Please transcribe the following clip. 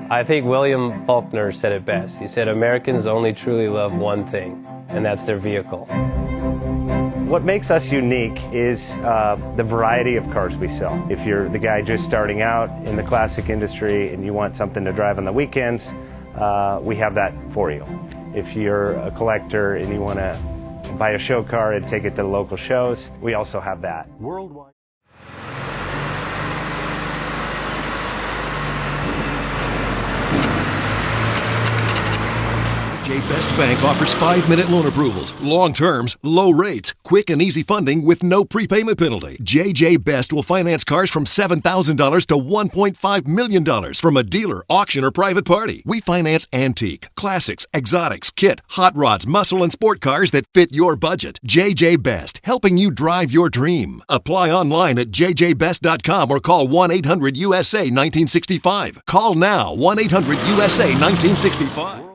I think William Faulkner said it best. He said, Americans only truly love one thing, and that's their vehicle. What makes us unique is the variety of cars we sell. If you're the guy just starting out in the classic industry and you want something to drive on the weekends, we have that for you. If you're a collector and you want to buy a show car and take it to the local shows, we also have that. Worldwide. JJ Best Bank offers 5-minute loan approvals, long terms, low rates, quick and easy funding with no prepayment penalty. JJ Best will finance cars from $7,000 to $1.5 million from a dealer, auction, or private party. We finance antique, classics, exotics, kit, hot rods, muscle, and sport cars that fit your budget. JJ Best, helping you drive your dream. Apply online at jjbest.com or call 1-800-USA-1965. Call now, 1-800-USA-1965.